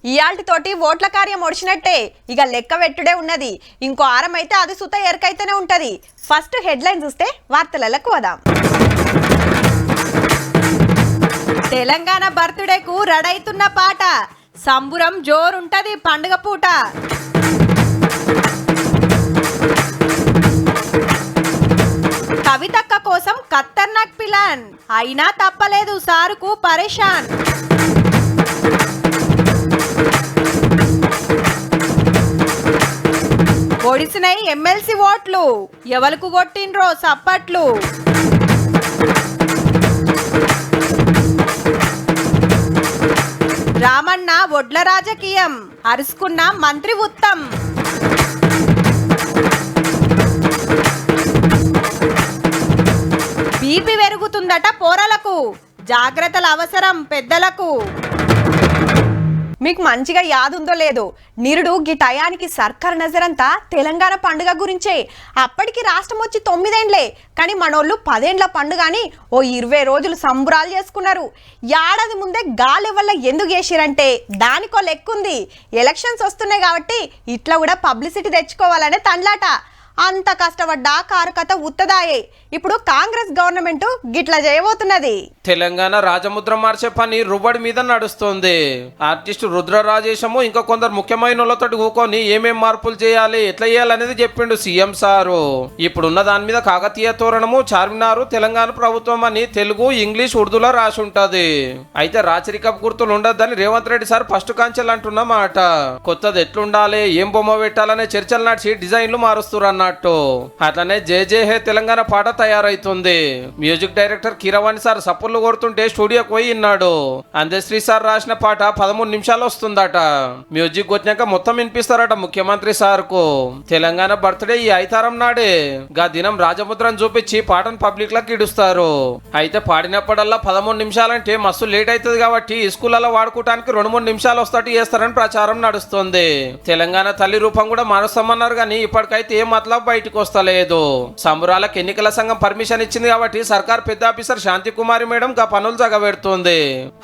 ఇయాల్టితోటి ఓట్ల కార్యం ఒడిచినట్టే ఇక లెక్క వెట్టుడే ఉన్నది. ఇంకో ఆరం అయితే అది సుత ఎరకైతేనే ఉంటది. ఫస్ట్ హెడ్లైన్ చూస్తే వార్తలకు వదాం. తెలంగాణ బర్త్డేకు రెడైతున్న పాట, సంబురం జోరుంటది పండుగ పూట. కవితక్క కోసం ఖతర్నాక్ ప్లాన్, అయినా తప్పలేదు సారుకు పరేషాన్. ఒడిసినై ఎమ్మెల్సీ ఓట్లు, ఎవలకు కొట్టిండ్రో సప్పట్లు. రామన్న ఒడ్ల రాజకీయం, అరుసుకున్న మంత్రి ఉత్తమ్. బీపీ పెరుగుతుందట పోరలకు, జాగ్రత్తల అవసరం పెద్దలకు. మీకు మంచిగా యాదుందో లేదో, నిరుడు గి టయానికి సర్కార్ నజరంతా తెలంగాణ పండుగ గురించే. అప్పటికి రాష్ట్రం వచ్చి 9 ఏండ్లే, కానీ మనోళ్ళు 10 ఏండ్ల పండుగ అని ఓ 20 రోజులు సంబురాలు చేసుకున్నారు. ఏడాది ముందే గాలి వల్ల ఎందుకు చేసిరంటే దానికో లెక్కుంది. ఎలక్షన్స్ వస్తున్నాయి కాబట్టి ఇట్లా కూడా పబ్లిసిటీ తెచ్చుకోవాలనే తండ్లాట. అంత కష్టపడ్డా కారుకథ ఉత్తదాయే. ఇప్పుడు కాంగ్రెస్ గవర్నమెంట్ గిట్లా చేయబోతున్నది. తెలంగాణ రాజముద్ర మార్చే పని రుబడి మీద నడుస్తుంది. ఆర్టిస్ట్ రుద్ర రాజేశము ఇంకా కొందరు ముఖ్యమైన వాళ్ళతో కూకొని ఏమేం మార్పులు చేయాలి, ఎట్లా చేయాలనేది చెప్పిండు సీఎం సారు. ఇప్పుడున్న దాని మీద కాకతీయ తోరణము, చార్మినారు, తెలంగాణ ప్రభుత్వం అని తెలుగు, ఇంగ్లీష్, ఉర్దూలో రాసి ఉంటది. అయితే రాచరికపు గుర్తులు ఉండద్దని రేవంత్ రెడ్డి సార్ ఫస్ట్ కాంచెల్ అంటున్న మాట. కొత్తది ఎట్లుండాలి, ఏం బొమ్మ పెట్టాలనే చర్చలు నడిచి డిజైన్లు మారుస్తున్నారు అన్నట్టు. అట్లనే జే జే హే తెలంగాణ పాట తయారైతుంది. మ్యూజిక్ డైరెక్టర్ కీరవాణి సార్ సప్పుర్లు కొడుతుంటే స్టూడియోకి పోయి ఇన్నాడు. అందశ్రీ సార్ రాసిన పాట 13 నిమిషాలు వస్తుందట. మ్యూజిక్ వచ్చినాక మొత్తం వినిపిస్తారట ముఖ్యమంత్రి సార్ కు. తెలంగాణ బర్త్డే ఈ ఐతారం నాడే. గా దినం రాజముద్రను చూపించి పాటను పబ్లిక్ లకు ఇడుస్తారు. అయితే పాడినప్పుడల్లా 13 నిమిషాలంటే మస్తు లేట్ అవుతుంది కాబట్టి స్కూళ్ళలో వాడుకోవడానికి 2-3 నిమిషాలు వస్తాటు చేస్తారని ప్రచారం నడుస్తుంది. తెలంగాణ తల్లి రూపం కూడా మారుస్తామన్నారు కానీ ఇప్పటికైతే ఏం మతలబ్ బయటకు వస్తలేదు. సంబురాలకు ఎన్నికల సంఘం పర్మిషన్ ఇచ్చింది కాబట్టి సర్కార్ పెద్ద ఆఫీసర్ శాంతి కుమారి మేడం గా పనులు జగబెడుతుంది.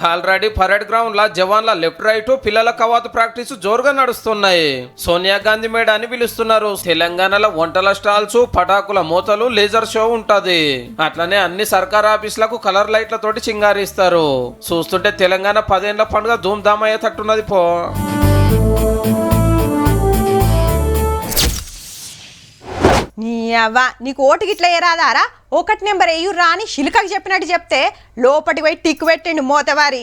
ఆల్రెడీ పరేడ్ గ్రౌండ్ లా జవాన్ల లెఫ్ట్ రైట్ పిల్లల కవాతు ప్రాక్టీస్ జోరుగా నడుస్తున్నాయి. సోనియా గాంధీ మేడ అని పిలుస్తున్నారు. తెలంగాణలో వంటల స్టాల్స్, పటాకుల మూతలు, లేజర్ షో ఉంటది. అట్లనే అన్ని సర్కార్ ఆఫీసులకు కలర్ లైట్లతోటి చింగారిస్తారు. చూస్తుంటే తెలంగాణ 10 ఏండ్ల పండుగ ధూమ్ధామ్ అయ్యేటట్టున్నది పో. నీకు ఓటు గిట్ల ఏరాదారా, 1 నెంబర్ ఎయ్యుర్రా అని శిలికకు చెప్పినట్టు చెప్తే లోపటి పోయి టిక్కు పెట్టిండు మోతవారి.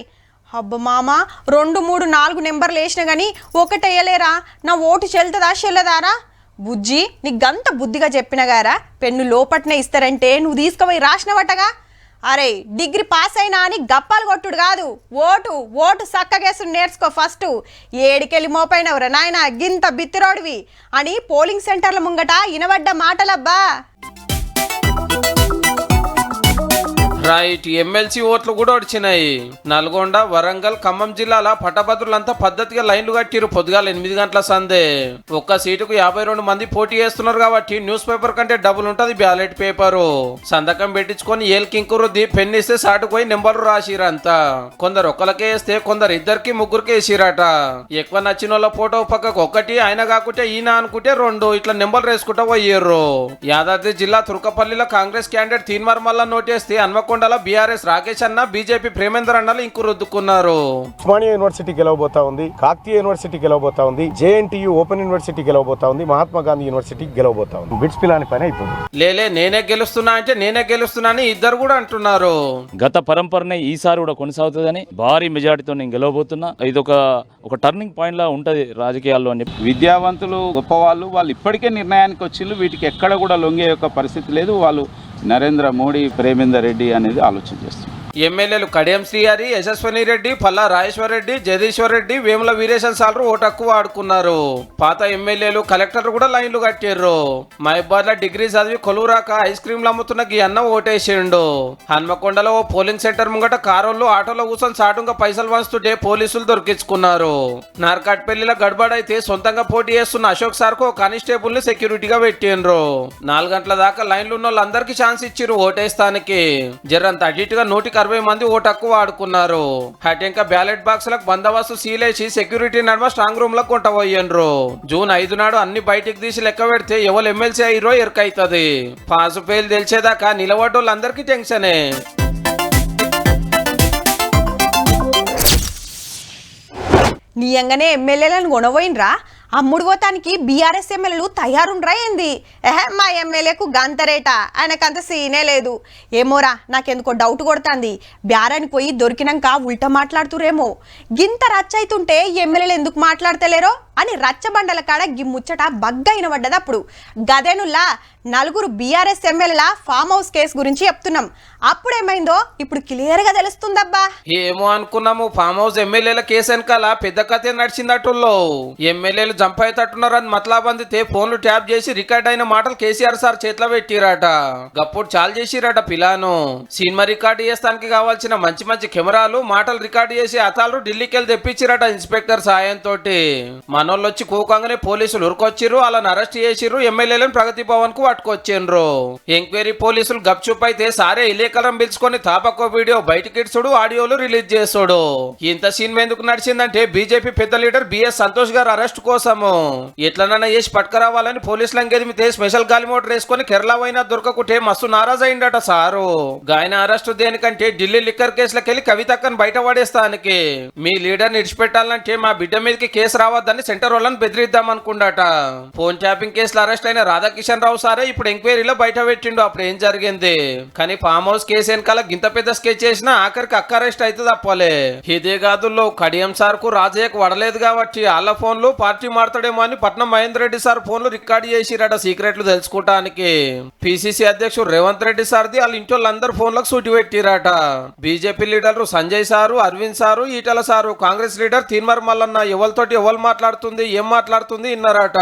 అబ్బ మామ 2, 3, 4 నెంబర్లు వేసినా కానీ 1 వేయలేరా, నా ఓటు చెల్లుతుందా చెల్లదారా? బుజ్జి నీకు గంత బుద్ధిగా చెప్పిన గారా, పెన్ను లోపట్నే ఇస్తారంటే నువ్వు తీసుకుపోయి రాసినవటగా. అరే డిగ్రీ పాస్ అయినా అని గప్పాలు కొట్టుడు కాదు, ఓటు సక్కగేసుడు నేర్చుకో ఫస్ట్. ఏడికెళ్ళి మోపైనవరా నాయన గింత బిత్తిరోడివి అని పోలింగ్ సెంటర్ల ముంగట ఇనబడ్డ మాటలబ్బా. రైట్, ఎమ్మెల్సీ ఓట్లు కూడా వచ్చినాయి. నల్గొండ, వరంగల్, ఖమ్మం జిల్లాల పట్టభద్రులంతా పద్ధతిగా లైన్లు కట్టిరు. పొద్దుగాల 8 గంటల సందే. ఒక్క సీటుకు 52 మంది పోటీ చేస్తున్నారు కాబట్టి న్యూస్ పేపర్ కంటే డబుల్ ఉంటది బ్యాలెట్ పేపరు. సంతకం పెట్టించుకొని ఏల్కింకు రుద్ది పెన్ ఇస్తే సాటుపోయి నెంబర్లు రాసిరంతా. కొందరు ఒక్కలకే వేస్తే కొందరు 2, 3 వేసిరట. ఎక్కువ నచ్చిన వాళ్ళ ఫోటో పక్కకు 1, ఆయన కాకుంటే ఈయన అనుకుంటే 2 ఇట్లా నెంబర్లు వేసుకుంటా పోయారు. యాదాద్రి జిల్లా తుర్కపల్లిలో కాంగ్రెస్ క్యాండిడేట్ తీన్మార్ మల్ల నోటేస్తే హన్మకొండలో బీఆర్ఎస్ రాకేష్ అన్న, బీజేపీ ప్రేమేందర్ అన్నలు ఇంకు రుద్దుకున్నారు. ఉస్మానియా యూనివర్సిటీ గెలవబోతా ఉంది, కాకతీయ యూనివర్సిటీ గెలవబోతా ఉంది, జేఎన్టీయూ ఓపెన్ యూనివర్సిటీ గెలవబోతా ఉంది, మహాత్మా గాంధీ యూనివర్సిటీ గెలవబోతా ఉంది. బిట్స్ పిలాని పని అయిపోయింది. లేలే నేనే గెలుస్తున్నా అంటే నేనే గెలుస్తున్నా అని ఇద్దరు కూడా అంటున్నారు. గత పరంపరనే ఈసారి కూడా కొనసాగుతుందని భారీ మెజార్టీతో నేను గెలవబోతున్నా. ఇది ఒక టర్నింగ్ పాయింట్ లా ఉంటది రాజకీయాల్లో అని. విద్యావంతులు గొప్పవాళ్ళు, వాళ్ళు ఇప్పటికే నిర్ణయానికి వచ్చిళ్ళు. వీటికి ఎక్కడ కూడా లొంగే యొక్క పరిస్థితి లేదు. వాళ్ళు నరేంద్ర మోడీ, ప్రేమేందర్ రెడ్డి అనేది ఆలోచన చేస్తున్నారు. ఎమ్మెల్యేలు కడియం శ్రీహరి, యశస్వని రెడ్డి, పల్లా రాజేశ్వర్ రెడ్డి, జగదీశ్వర్ రెడ్డి, వేముల వీరేశన్ సార్లు ఓటు హక్కు వాడుకున్నారు. పాత ఎమ్మెల్యేలు, కలెక్టర్లు కూడా లైన్లు కట్టారు. మహబాద్లో డిగ్రీ చదివి కొలువురాక ఐస్ క్రీంలు అమ్ముతున్న గీ అన్న ఓటేసిండు. హన్మకొండలో ఓ పోలింగ్ సెంటర్ ముంగట కారోళ్ళు ఆటోలో కూర్చొని సాటుగా పైసలు వంచుతుంటే పోలీసులు దొరికించుకున్నారు. నార్కట్పల్లిలో గడబడైతే సొంతంగా పోటీ చేస్తున్న అశోక్ సార్ కు కానిస్టేబుల్ ని సెక్యూరిటీగా పెట్టిండ్రు. 4 గంటల దాకా లైన్లు ఉన్న వాళ్ళందరికీ ఛాన్స్ ఇచ్చిర్రు ఓటేస్తానికి. జరంత అటు ఇటుగా నోటికి 60 మంది ఓటక్కు వాడుకున్నారు. హటెంక బ్యాలెట్ బాక్సులకు బందోబస్తు సీలేసి సెక్యూరిటీ నడుమ స్ట్రాంగ్ రూమ్ లకు కొంటపోయిండ్రు. జూన్ 5 నాడు అన్ని బయటికి తీసి లెక్క పెడితే ఎవరు ఎమ్మెల్సీ అయ్యారో ఎరకైతుంది. పాసు పేలు తెలిసేదాకా నిలబడ్డోళ్ళందరికీ టెన్షనే. నీయంగానే ఎమ్మెల్యేలను కొనబోయినరా? అమ్ముడు పోతానికి బీఆర్ఎస్ ఎమ్మెల్యేలు తయారుండ్రా ఏంది? మా ఎమ్మెల్యేకు గంతరేట, ఆయనకంత సీనే లేదు. ఏమోరా, నాకెందుకో డౌట్ కొడుతుంది. బ్యారానికి పోయి దొరికినాక ఉల్టా మాట్లాడుతురేమో. గింత రచ్చ అవుతుంటే ఎమ్మెల్యేలు ఎందుకు మాట్లాడతలేరో అని రచ్చబండల కాడ గిమ్ముచ్చట బగ్గైన పడ్డది. అప్పుడు గదేనుల్లా నలుగురు బీఆర్ఎస్ ఎమ్మెల్యేల ఫామ్ హౌస్ కేసు గురించి చెప్తున్నాం. అప్పుడేమైందో ఇప్పుడు క్లియర్ గా తెలుస్తుందబ్బా. ఏమో అనుకున్నాము, ఫామ్ హౌస్ ఎమ్మెల్యేల కేసు వెనకాల పెద్ద కథ నడిచిందట్టుల్లో. ఎమ్మెల్యేలు జంప్ అవుతట్టున్నారని మతలాబందితే ఫోన్లు ట్యాప్ చేసి రికార్డ్ అయిన మాటలు కేసీఆర్ సార్ చేతిలో పెట్టిరట. గప్పుడు చాలు చేసిరట పిలాను. సినిమా రికార్డు చేస్తానికి కావాల్సిన మంచి మంచి కెమెరాలు, మాటలు రికార్డు చేసి అతాలు ఢిల్లీకి వెళ్ళి తెప్పించిరట ఇన్స్పెక్టర్ సాయంతో. మనోళ్ళు వచ్చి కూకంగానే పోలీసులు ఉరికొచ్చిర్రు, వాళ్ళని అరెస్ట్ చేసిర్రు, ఎమ్మెల్యేలను ప్రగతి భవన్ కు పట్టుకొచ్చిండ్రు. ఎంక్వైరీ పోలీసులు గప్చుప్ అయితే సారే ఇలేకలం పిలుచుకొని తాపకో వీడియో బయటకి ఇడ్చుడు, ఆడియోలు రిలీజ్ చేస్తాడు. ఇంత సినిమా ఎందుకు నడిచిందంటే బీజేపీ పెద్ద లీడర్ బిఎస్ సంతోష్ గారు అరెస్ట్ కోసము. ఎట్లనన్నా చేసి పట్టుకురావాలని పోలీసులు గెదిమితే స్పెషల్ గాలి మోటార్ వేసుకొని కేరళ అయినా దొరకకుంటే మస్తు నారాజ్ అయిందట సారు. గాయన అరెస్ట్ దేనికంటే ఢిల్లీ లిక్కర్ కేసులకు వెళ్ళి కవితక్కను బయట పడేస్తానికి. మీ లీడర్ని ఇడిచిపెట్టాలంటే మా బిడ్డ మీదకి కేసు రావద్దని సెంటర్ వాళ్ళని బెదిరిద్దాం అనుకుండాట. ఫోన్ ట్యాపింగ్ కేసులో అరెస్ట్ అయిన రాధాకిషన్ రావు సారే ఇప్పుడు ఎంక్వైరీలో బయట పెట్టిండు అప్పుడు ఏం జరిగింది. కానీ ఫామ్ హౌస్ కేసు వెనకాల గింత పెద్ద స్కెచ్ చేసినా ఆఖరికి అక్క అరెస్ట్ అయితే తప్పలే. ఇదే కాదుల్లో కడియం సార్ కు రాజయ్యకు వడలేదు కాబట్టి వాళ్ళ ఫోన్లు పార్టీ మారుతాడేమో అని పట్నం మహేందర్ రెడ్డి సార్ ఫోన్లు రికార్డు చేసిరట సీక్రెట్లు తెలుసుకోవటానికి. పిసిసి అధ్యక్షుడు రేవంత్ రెడ్డి సార్ది వాళ్ళ ఇంటి వాళ్ళందరూ ఫోన్లకు సూటి పెట్టిరట. బీజేపీ లీడర్లు Sanjay sir, Arvind sir, Etela sir, Congress leader Teenmar Mallanna ఎవరితోటి ఎవరు మాట్లాడుతుంది ఏం మాట్లాడుతుంది ఇన్నారట.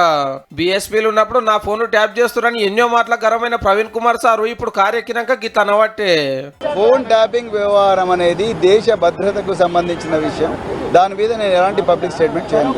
బీఎస్పీలు ఉన్నప్పుడు నా ఫోన్ ట్యాప్ చేస్తున్నారని ఎన్నో మాటల గరమైన ప్రవీణ్ కుమార్ సారు ఇప్పుడు కారు ఎక్కినాక గిట్ల అనవట్టే. ఫోన్ ట్యాపింగ్ వ్యవహారం అనేది దేశ భద్రతకు సంబంధించిన విషయం. దాని మీద నేను ఎలాంటి పబ్లిక్ స్టేట్మెంట్ చేయను.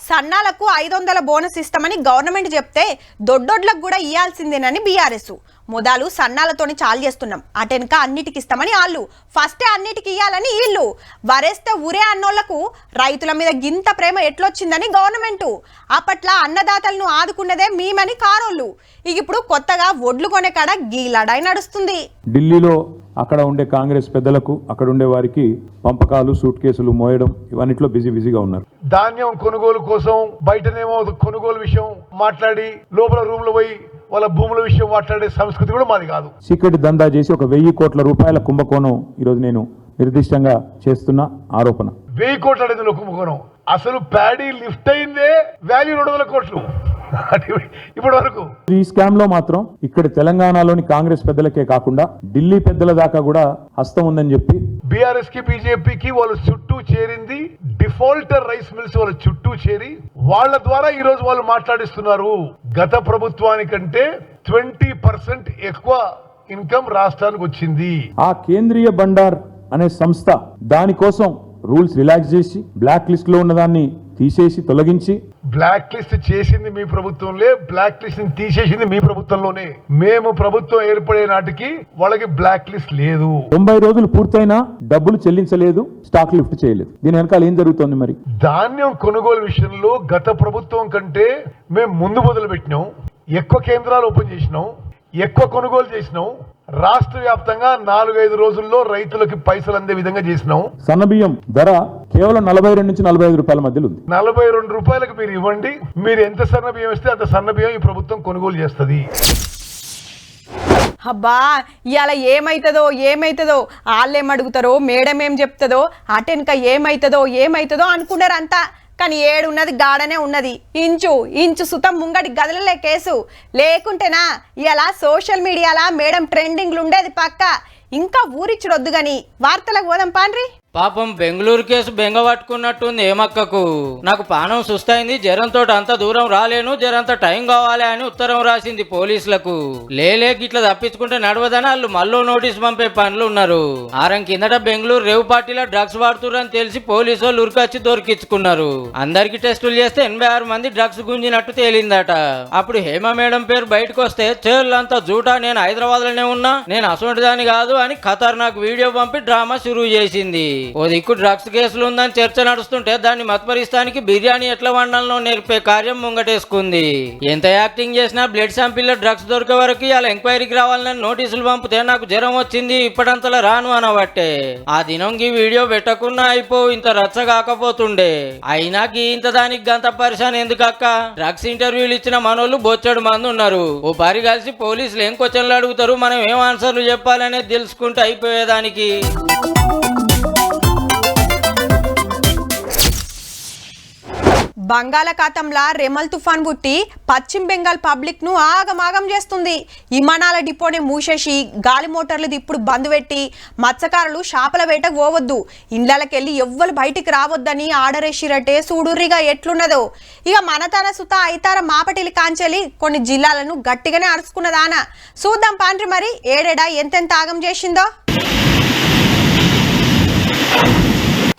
సన్నాలకు 500 బోనస్ ఇస్తామని గవర్నమెంట్ చెప్తే దొడ్డొడ్లకు కూడా ఇయ్యాల్సిందేనని బీఆర్ఎస్. మొదలు సన్నాలతోని చాలు చేస్తున్నాం, అటెనక అన్నిటికి ఇస్తామని వాళ్ళు, ఫస్టే అన్నిటికి ఇయ్యాలని వీళ్ళు. వరేస్తే ఊరే అన్నోళ్లకు రైతుల మీద గింత ప్రేమ ఎట్లొచ్చిందని గవర్నమెంట్. అప్పట్లో అన్నదాతలను ఆదుకున్నదే మేమని కారోళ్ళు. ఇక ఇప్పుడు కొత్తగా ఒడ్లు కొనే కాడ గీలడాయి నడుస్తుంది. ఢిల్లీలో అక్కడ ఉండే కాంగ్రెస్ పెద్దలకు, అక్కడ ఉండే వారికి పంపకాలు, సూట్ కేసులు మోయడం, ఇవన్నిట్లో బిజీగా ఉన్నారు. ధాన్యం కొనుగోలు కోసం బయటనేమో కొనుగోలు విషయం మాట్లాడి లోపల రూమ్ లో పోయి వాళ్ళ భూముల విషయం మాట్లాడే సంస్కృతి కూడా మాది కాదు. సీక్రెట్ దందా చేసి ఒక 1000 కోట్ల రూపాయల కుంభకోణం ఈరోజు నేను నిర్దిష్టంగా చేస్తున్న ఆరోపణ. 1000 కోట్ల అనేది కుంభకోణం. అసలు ప్యాడీ లిఫ్ట్ అయిందే వాల్యూ 200 కోట్లు ఇప్పటి వరకు. ఈ స్కామ్ లో మాత్రం ఇక్కడ తెలంగాణలోని కాంగ్రెస్ పెద్దలకే కాకుండా ఢిల్లీ పెద్దల దాకా కూడా హస్తం ఉందని చెప్పి బీఆర్ఎస్ కి బీజేపీకి వాళ్ళు చుట్టూ చేరింది డిఫాల్టర్ రైస్ మిల్స్ వాళ్ళ చుట్టూ చేరి వాళ్ళ ద్వారా ఈ రోజు వాళ్ళు మాట్లాడిస్తున్నారు. గత ప్రభుత్వానికంటే 20% ఎక్కువ ఇన్కమ్ రాష్ట్రానికి వచ్చింది. ఆ కేంద్రీయ బండార్ అనే సంస్థ దానికోసం రూల్స్ రిలాక్స్ చేసి బ్లాక్ లిస్ట్ లో ఉన్నదాన్ని తీసేసి తొలగించి, బ్లాక్ లిస్ట్ చేసింది మీ ప్రభుత్వంలో, బ్లాక్ లిస్ట్ తీసేసింది మీ ప్రభుత్వంలోనే. మేము ప్రభుత్వం ఏర్పడే నాటికి వాళ్ళకి బ్లాక్ లిస్ట్ లేదు. 90 రోజులు పూర్తయినా డబ్బులు చెల్లించలేదు, స్టాక్ లిఫ్ట్ చేయలేదు. దీని వెనకాల ఏం జరుగుతోంది మరి? ధాన్యం కొనుగోలు విషయంలో గత ప్రభుత్వం కంటే మేము ముందు మొదలు పెట్టినాం, ఎక్కువ కేంద్రాలు ఓపెన్ చేసినాం, ఎక్కువ కొనుగోలు చేసినాం. రాష్ట్ర వ్యాప్తంగా 4-5 రోజుల్లో రైతులకి పైసలు అందే విధంగా చేసినాం. సన్నబియ్యం ధర కేవలం 42 నుంచి 45 రూపాయల మధ్యలో ఉంది. 42 రూపాయలకు మీరు ఇవ్వండి, మీరు ఎంత సన్న బియ్యం ఇస్తే అంత సన్న బియ్యం ఈ ప్రభుత్వం కొనుగోలు చేస్తుంది. అబ్బా ఇవాళ ఏమైతుందో వాళ్ళేం అడుగుతారో, మేడం ఏం చెప్తుందో, అటెనక ఏమైతుందో అనుకున్నారు అంతా. కానీ ఏడున్నది గాడనే ఉన్నది. ఇంచు సుతం ముంగడి గదలలే కేసు లేకుంటేనా ఇలా సోషల్ మీడియాలా మేడం ట్రెండింగ్లు ఉండేది పక్క. ఇంకా ఊరిచ్చుడొద్దు గాని వార్తలకు పోదాం పాండ్రి. పాపం బెంగళూరు కేసు బెంగ పట్టుకున్నట్టుంది ఏమక్కకు. నాకు పానం సుస్తైంది, జ్వరంతో అంత దూరం రాలేను, జరంత టైం కావాలి అని ఉత్తరం రాసింది పోలీసులకు. లేలే గిట్లా తప్పించుకుంటే నడవదని వాళ్ళు మళ్ళీ నోటీస్ పంపే పనులు ఉన్నారు. ఆరం కిందట బెంగళూరు రేవు పార్టీలో డ్రగ్స్ వాడుతురని తెలిసి పోలీసు వాళ్ళు ఉరికొచ్చి దొరికించుకున్నారు. అందరికి టెస్టులు చేస్తే 86 మంది డ్రగ్స్ గుంజినట్టు తేలిందట. అప్పుడు హేమ మేడం పేరు బయటకు వస్తే చేళ్ళంతా జూటా, నేను హైదరాబాద్ లోనే ఉన్నా, నేను అసొంటి దాని కాదు అని ఖతర్నాక్ వీడియో పంపి డ్రామా షురూ చేసింది. ఓ దిక్కు డ్రగ్స్ కేసులు ఉందని చర్చ నడుస్తుంటే దాన్ని మత్పరిస్తానికి బిర్యానీ ఎట్లా వండాలో నేర్పే కార్యం ముంగటేసుకుంది. ఎంత యాక్టింగ్ చేసినా బ్లడ్ శాంపిల్ డ్రగ్స్ దొరికే వరకు ఇలా ఎంక్వైరీకి రావాలని నోటీసులు పంపితే నాకు జ్వరం వచ్చింది ఇప్పటింతలా రాను అనబట్టే ఆ దినంకి వీడియో పెట్టకున్నా అయిపో, ఇంత రచ్చ కాకపోతుండే. అయినా ఇంత దానికి గంత పరిశాన్ ఎందుకక్క? డ్రగ్స్ ఇంటర్వ్యూలు ఇచ్చిన మనోళ్ళు బొచ్చడు మంది ఉన్నారు. ఓ పరి కలిసి పోలీసులు ఏం క్వశ్చన్లు అడుగుతారు, మనం ఏం ఆన్సర్లు చెప్పాలనేది తెలుసుకుంటే అయిపోయేదానికి. బంగాళాఖాతంలో రెమల్ తుఫాన్ పుట్టి పశ్చిమ బెంగాల్ పబ్లిక్ ను ఆగమాగం చేస్తుంది. విమానాల డిపోని మూసేసి గాలి మోటార్లు ఇప్పుడు బంద్ పెట్టి మత్స్యకారులు చేపల వేటకు పోవద్దు, ఇండ్లకెళ్ళి ఎవ్వరు బయటికి రావద్దని ఆర్డర్ వేసిరటే. చూడుర్రిగా ఎట్లున్నదో. ఇక మన తన సుత ఐతార మాపటిలి కాంచెలి కొన్ని జిల్లాలను గట్టిగానే అరుచుకున్నదాన. చూద్దాం పాండ్రి మరి ఏడేడా ఎంతెంత ఆగం చేసిందో.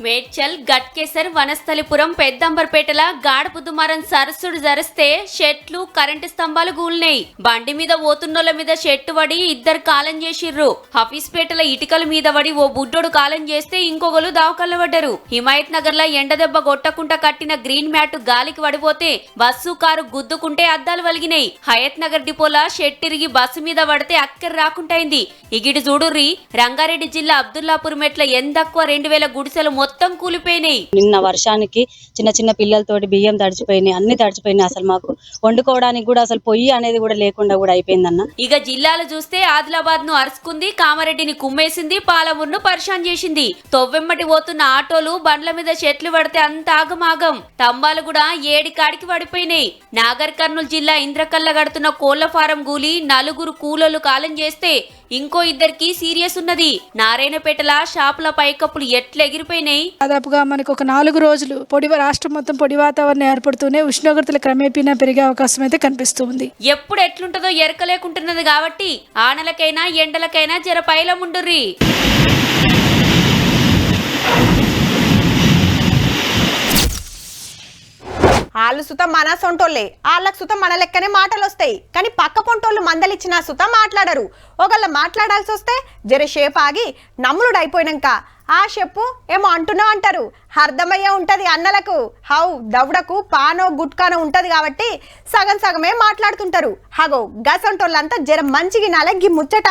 మేడ్చల్, గట్కేసర్, వనస్థలిపురం, పెద్దంబర్పేటల గాడపు దుమారం సరస్సుడు జరిస్తే షెట్లు, కరెంటు స్తంభాలు గూల్నాయి. బండి మీద పోతున్నోళ్ళ మీద షెట్టు పడి 2 కాలం చేసిర్రు. హఫీస్పేటల ఇటుకల మీద పడి ఓ బుడ్డోడు కాలం చేస్తే ఇంకొకరు దావకల్ల పడ్డారు. హిమాయత్ నగర్ లో ఎండదెబ్బ కొట్టకుండా కట్టిన గ్రీన్ మ్యాట్ గాలికి పడిపోతే బస్సు, కారు గుద్దుకుంటే అద్దాలు వలిగినాయి. హయత్ నగర్ డిపోలా షెట్టిరిగి బస్సు మీద పడితే అక్కర రాకుంటైంది. ఇగిటి చూడుర్రి, రంగారెడ్డి జిల్లా అబ్దుల్లాపూర్ మెట్ల ఎందక్కువ 2000 గుడిసెలు మొత్తం కూలిపోయినాయి. నిన్న వర్షానికి చిన్న చిన్న పిల్లలతోటి బియ్యం తడిచిపోయినాయి, అన్ని తడిచిపోయినాయి. అసలు మాకు వండుకోవడానికి కూడా అసలు పొయ్యి అనేది కూడా లేకుండా కూడా అయిపోయిందన్న. ఇక జిల్లాలు చూస్తే ఆదిలాబాద్ ను అరుచుకుంది, కామారెడ్డిని కుమ్మేసింది, పాలమూరును పరిశాన్ చేసింది. తొవ్వెమ్మటి పోతున్న ఆటోలు, బండ్ల మీద చెట్లు పడితే అంత ఆగమాగం. తంబాలు కూడా ఏడికాడికి పడిపోయినాయి. నాగర్ కర్నూలు జిల్లా ఇంద్రకల్ల గడుతున్న కోళ్ల ఫారం గూలి 4 కూలోలు కాలం చేస్తే ఇంకో 2కి సీరియస్ ఉన్నది. నారాయణపేటల షాపుల పైకప్పులు ఎట్లా ఎగిరిపోయినాయి. దాదాపుగా మనకు ఒక 4 రోజులు రాష్ట్రం మొత్తం పొడి వాతావరణం ఏర్పడుతూనే ఉష్ణోగ్రతలు క్రమేపీనా పెరిగే అవకాశం అయితే కనిపిస్తుంది. ఎప్పుడు ఎట్లుంటదో ఎరకలేకుంటున్నది కాబట్టి ఆనలకైనా ఎండలకైనా జర పైలముండుర్రి. వాళ్ళు సుతం మన సొంటోళ్ళే, వాళ్ళకు సుతం మన లెక్కనే మాటలు వస్తాయి. కానీ పక్క పొంటోళ్ళు మందలిచ్చిన సుతం మాట్లాడరు. ఒకళ్ళ మాట్లాడాల్సి వస్తే జరసేపు ఆగి నమ్ములుడు అయిపోయినాక ఆ చెప్పు ఏమో అంటున్నావు అంటారు. అర్థమయ్యే ఉంటది అన్నలకు. హౌ దవుడకు పానో గుట్కానో ఉంటది కాబట్టి సగం సగమే మాట్లాడుతుంటారు. హగో గసంటోళ్ళంతా జర మంచిగా నలగ్గి ముచ్చట.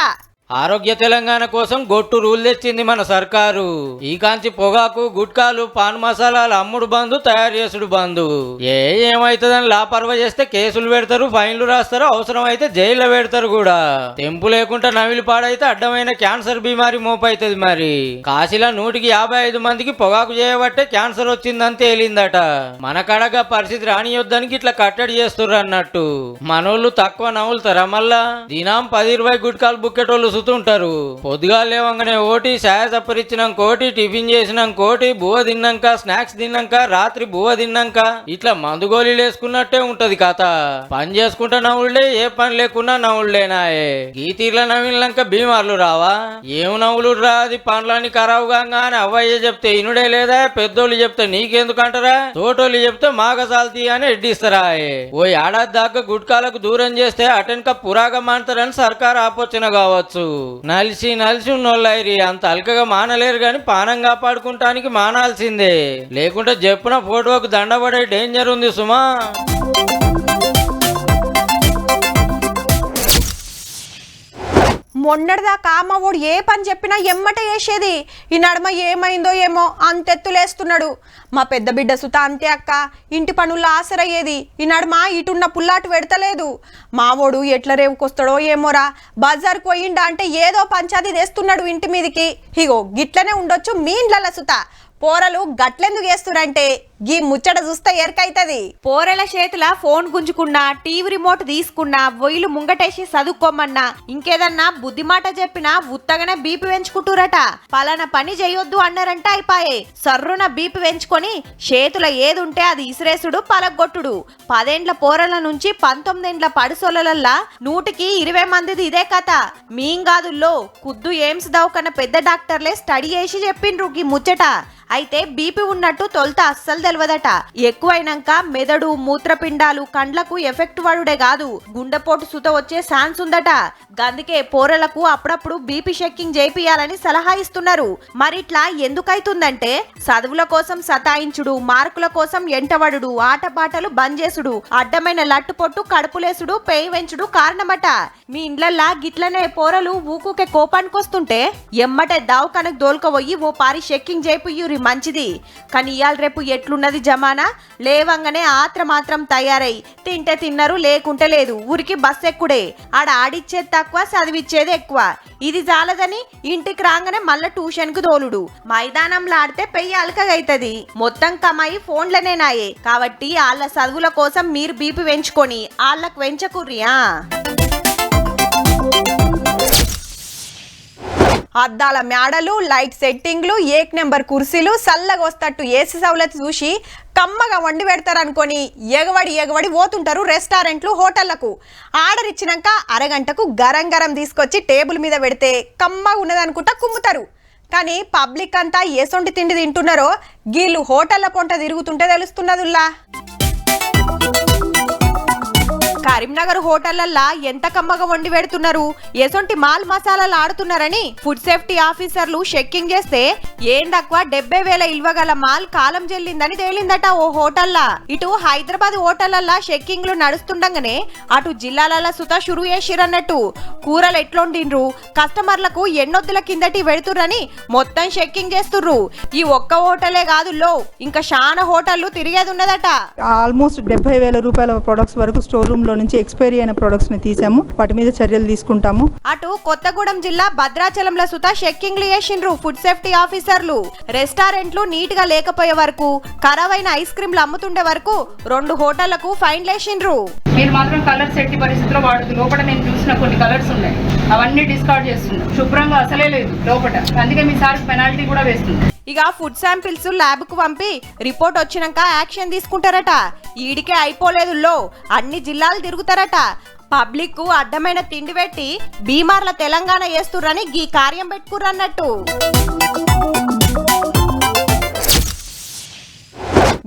ఆరోగ్య తెలంగాణ కోసం గొట్టు రూల్ తెచ్చింది మన సర్కారు. ఈ కాంచి పొగాకు, గుట్కాలు, పాన్ మసాలాలు అమ్ముడు బంధు, తయారు చేసుడు బంధు. ఏమైతుందని లాపర్వ చేస్తే కేసులు పెడతారు, ఫైన్లు రాస్తారు, అవసరం అయితే జైల్లో పెడతారు కూడా. తెంపు లేకుండా నవిలి పాడైతే అడ్డమైన క్యాన్సర్ బీమారి మోపైతుంది. మరి కాశీలో 155 మందికి పొగాకు చేయబట్టే క్యాన్సర్ వచ్చిందని తేలిందట. మన కడగా పరిస్థితి రానియొద్దానికి ఇట్లా కట్టడి చేస్తుర్రు అన్నట్టు. మనోళ్ళు తక్కువ నవ్వులుతారా? మళ్ళా దినం 10-20 గుట్కాలు బుక్కెటోళ్ళు ఉంటారు. పొద్దుగా లేవంగానే ఓటి, సాయ తప్పరిచ్చినాక కోటి, టిఫిన్ చేసినాక కోటి, బువ్వ తిన్నాక, స్నాక్స్ తిన్నాక, రాత్రి బువ్వ తిన్నాక ఇట్లా మందు గోళీలు వేసుకున్నట్టే ఉంటది కథ. పని చేసుకుంటా నవ్వులే, ఏ పని లేకున్నా నవ్వులేనాయే. గీతీర్ల నవ్వినాక బీమార్లు రావా? ఏం నవ్వులు రా, అది పనులన్నీ ఖరాబ్ కాగానే అవ్వయ్య చెప్తే ఇనుడే లేదా, పెద్దోళ్ళు చెప్తే నీకెందుకంటారా, తోటోళ్ళు చెప్తే మాగసాల్తీ అని ఎడ్డిస్తారా. ఓ ఏడాది దాకా గుట్కాలకు దూరం చేస్తే అటెన్క పురాగా మాంటారని సర్కారు ఆపోచన కావచ్చు. నలిసి ఉన్నోళ్ళైరి అంత అల్కగా మానలేరు గాని పానం కాపాడుకుంటానికి మానాల్సిందే. లేకుంటే చెప్పున ఫోటోకు దండపడే డేంజర్ ఉంది సుమా. మొన్నటిదాకా మా వాడు ఏ పని చెప్పినా ఎమ్మటే వేసేది. ఈ నడుమ ఏమైందో ఏమో అంతెత్తులేస్తున్నాడు. మా పెద్ద బిడ్డ సుత అంతే అక్క, ఇంటి పనుల్లో ఆసరయ్యేది. ఈ నడుమ ఇటున్న పుల్లాటు పెడతలేదు. మావోడు ఎట్లా రేవుకొస్తాడో ఏమోరా. బజార్కి పోయిండా అంటే ఏదో పంచాది తెస్తున్నాడు ఇంటి మీదికి. ఇగో గిట్లనే ఉండొచ్చు మీ ఇండ్ల సుత. పోరలు గట్లెందుకు చేస్తురంటే గీ ముచ్చట చూస్తే ఎరకైతది. పోరల చేతుల ఫోన్ గుంజుకున్నా, టీవీ రిమోట్ తీసుకున్నా, ఒయిలు ముంగటేసి చదువుకోమన్నా, ఇంకేదన్నా బుద్ధి మాట చెప్పినా ఉత్తగానే బీపీ పెంచుకుంటురట. పలానా పని చేయొద్దు అన్నారంట అయిపాయే సర్రున బీపీ పెంచుకొని చేతుల ఏదుంటే అది ఇసిరేసుడు, పలగొట్టుడు. 10 ఏండ్ల పోరల నుంచి 19 ఏండ్ల పడుసోలల్లా 120 మందిది ఇదే కథ. మీంగాదుల్లో కుద్దు ఎయిమ్స్ దవాఖాన పెద్ద డాక్టర్లే స్టడీ చేసి చెప్పిండ్రు గీ ముచ్చట. అయితే బీపీ ఉన్నట్టు తొలుత అస్సలు తెలియదట. ఎక్కువైనాక మెదడు, మూత్రపిండాలు, కండ్లకు ఎఫెక్ట్ పడుడే కాదు, గుండెపోటు సుత వచ్చే ఛాన్స్ ఉందట. గందుకే పోరలకు అప్పుడప్పుడు బీపీ చెక్కింగ్ చేపియాలని సలహా ఇస్తున్నారు. మరిట్లా ఎందుకైతుందంటే చదువుల కోసం సతాయించుడు, మార్కుల కోసం ఎంటవడుడు, ఆటపాటలు బంద్ చేసుడు, అడ్డమైన లట్టుపొట్టు కడుపులేసుడు, పేయి వెంచుడు కారణమట. మీ ఇండ్లల్లా గిట్లనే పోరలు ఊకుకే కోపానికి వస్తుంటే ఎమ్మటే దావకానకు దోల్కపోయి ఓ పారి చెక్కింగ్ చేపియ్యూరి మంచిది. కానీ ఇయాల రేపు ఎట్లున్నది జమానా, లేవంగానే మాత్రం తయారై తింటే తిన్నారు, లేకుంటే లేదు, ఊరికి బస్ ఎక్కుడే. ఆడ ఆడిచ్చేది తక్కువ, చదివిచ్చేది ఎక్కువ. ఇది చాలదని ఇంటికి రాగానే మళ్ళా ట్యూషన్ కు దోలుడు. మైదానంలో ఆడితే పెయ్యి అలకగైతది. మొత్తం కమాయి ఫోన్లనేనాయే. కాబట్టి వాళ్ళ చదువుల కోసం మీరు బీపీ పెంచుకొని వాళ్ళకు పెంచకుర్రియా. అద్దాల మేడలు, లైట్ సెట్టింగ్లు, 1 నెంబర్ కుర్చీలు, సల్లగా వస్తట్టు ఏసీ సౌలత్ చూసి కమ్మగా వండి పెడతారనుకొని ఎగవడి పోతుంటారు రెస్టారెంట్లు, హోటళ్లకు. ఆర్డర్ ఇచ్చినాక అరగంటకు గరం గరం తీసుకొచ్చి టేబుల్ మీద పెడితే కమ్మగా ఉన్నదనుకుంటా కుమ్ముతారు. కానీ పబ్లిక్ అంతా ఏసొంటి తిండి తింటున్నారో గీళ్ళు హోటళ్ల పొంట తిరుగుతుంటే తెలుస్తున్నదుల్లా. కరీంనగర్ హోటళ్లల్లా ఎంత కమ్మగా వండి పెడుతున్నారు, ఎసొంటి మాల్ మసాలాలు ఆడుతున్నారని ఫుడ్ సేఫ్టీ ఆఫీసర్లు చెక్కింగ్ చేస్తే ఏం తక్కువ 70,000 ఇల్వగల మాల్ కాలం చెల్లిందని తేలిందట ఓ హోటల్లా. ఇటు హైదరాబాద్ హోటళ్లల్లా చెక్కింగ్లు నడుస్తుండగానే అటు జిల్లాలల్లా సుతా షురు చేసిరన్నట్టు. కూరలు ఎట్లొండిండ్రు, కస్టమర్లకు ఎన్నొద్దుల కిందటి పెడుతుర్రని మొత్తం చెక్కింగ్ చేస్తుర్రు. ఈ ఒక్క హోటలే కాదుల్లో ఇంకా చాలా హోటళ్లు తిరిగేది ఉన్నదట. ఆల్మోస్ట్ 70,000 రూపాయల ప్రొడక్ట్స్ వరకు స్టోర్ రూమ్ లో నుంచి ఎక్స్పైరీ అయిన ప్రొడక్ట్స్ ని తీసాము. వాటి మీద చర్యలు తీసుకుంటాము. అటు కొత్తగూడెం జిల్లా భద్రాచలంలో సుతా చెక్కింగ్లు చేసిండ్రు ఫుడ్ సేఫ్టీ ఆఫీసర్లు. రెస్టారెంట్లు నీట్ గా లేకపోయే వరకు, ఖరాబైన ఐస్ క్రీమ్లు అమ్ముతుండే వరకు 2 హోటళ్లకు ఫైన్లు వేసిండ్రు. మీరు మాత్రం కలర్స్ ఎట్టి పరిస్థితుల్లో వాడదు. లోపల నేను చూసిన కొన్ని కలర్స్ ఉన్నాయి, అవన్నీ డిస్కార్డ్ చేస్తున్నారు. శుభ్రంగా అసలే లేదు లోపల, అందుకే మీ సార్ పెనాల్టీ కూడా వేస్తుంది. ఇక ఫుడ్ శాంపిల్స్ ల్యాబ్ కు పంపి రిపోర్ట్ వచ్చినాక యాక్షన్ తీసుకుంటారట. ఈడికే అయిపోలేదు లో, అన్ని జిల్లాలు తిరుగుతారట. పబ్లిక్ కు అడ్డమైన తిండి పెట్టి బీమార్ల తెలంగాణ చేస్తుర్రని గీ కార్యం పెట్టుకుర్రన్నట్టు.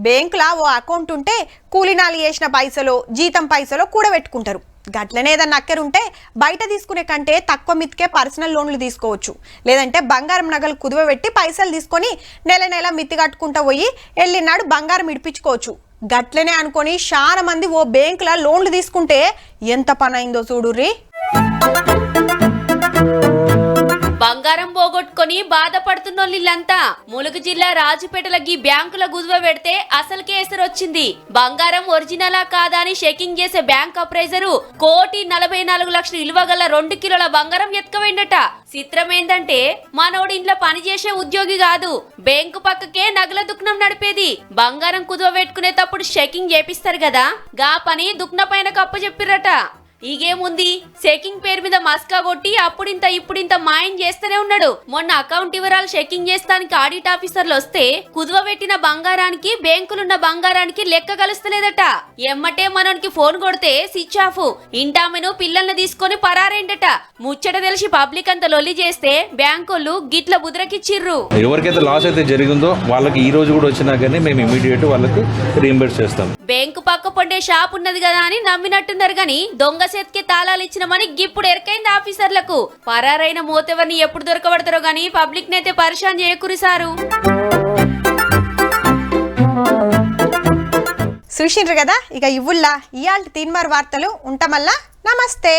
బ్యాంకులా ఓ అకౌంట్ ఉంటే కూలినాలు చేసిన పైసలు, జీతం పైసలు కూడబెట్టుకుంటారు. గట్లనే ఏదన్నా అక్కరుంటే బయట తీసుకునే కంటే తక్కువ మితికే పర్సనల్ లోన్లు తీసుకోవచ్చు. లేదంటే బంగారం నగలు కుదువ పెట్టి పైసలు తీసుకొని నెల మిత్తి కట్టుకుంటా పోయి వెళ్ళినాడు బంగారం ఇడిపించుకోవచ్చు. గట్లనే అనుకొని చాలా మంది ఓ బ్యాంకుల లోన్లు తీసుకుంటే ఎంత పని అయిందో చూడుర్రి. బంగారం పోగొట్టుకొని బాధపడుతున్నోళ్ళంతా ములుగు జిల్లా రాజుపేటల గీ బ్యాంకుల గుదువ పెడితే అసలుకే ఎసరొచ్చింది. బంగారం ఒరిజినలా కాదా అని చెకింగ్ చేసే బ్యాంక్ అప్రైజరు 1,44,00,000 ఇలువగల 2 కిలోల బంగారం ఎత్తుకుపోయిందట. చిత్రమేందంటే మనోడు ఇంట్లో పనిచేసే ఉద్యోగి కాదు, బ్యాంకు పక్కకే నగల దుకాణం నడిపేది. బంగారం కుదువ పెట్టుకునేటప్పుడు చెకింగ్ చేపిస్తారు కదా, గా పని దుకాణ పైన కప్ప చెప్పిరట. ఈగేముంది, చెకింగ్ పేరు మీద మస్కా కొట్టి అప్పుడింత ఇప్పుడింత మాయం చేస్తూనే ఉన్నాడు. మొన్న అకౌంట్ వివరాలు చెకింగ్ చేస్తానికి ఆడిట్ ఆఫీసర్లు వస్తే కుదువ పెట్టిన బంగారానికి బ్యాంకులున్న బంగారానికి లెక్క కలుస్తలేదట. ఎమ్మటే మనోనికి ఫోన్ కొడితే స్విచ్ ఆఫ్. ఇంటామెను పిల్లల్ని తీసుకొని పరారేంటట. ముచ్చట తెలిసి పబ్లిక్ అంతా లొల్లి చేస్తే బ్యాంకులు గిట్ల బుద్రకిచ్చిర్రు. ఎవరికైతే లాస్ అయితే జరిగిందో వాళ్ళకి ఈ రోజు కూడా వచ్చినా కానీ మేము ఇమీడియట్ వాళ్ళకి రీయింబర్స్ చేస్తాం. బ్యాంకు పక్క పొండే షాప్ ఉన్నది కదా అని నమ్మినట్టున్నారు గాని దొంగ చేతికి తాళాలు ఇచ్చినమని గిప్పుడు ఎరకైంది ఆఫీసర్లకు. పరారైన మోతెవర్ని ఎప్పుడు దొరకబడతారో గాని పబ్లిక్ నైతే పరిశాన్ చేయకురి సారు. చూసిండ్రు కదా, ఇక ఇవ్వుల్లా ఇయాల్టి తీన్మార్ వార్తలు ఉంటామల్లా. నమస్తే.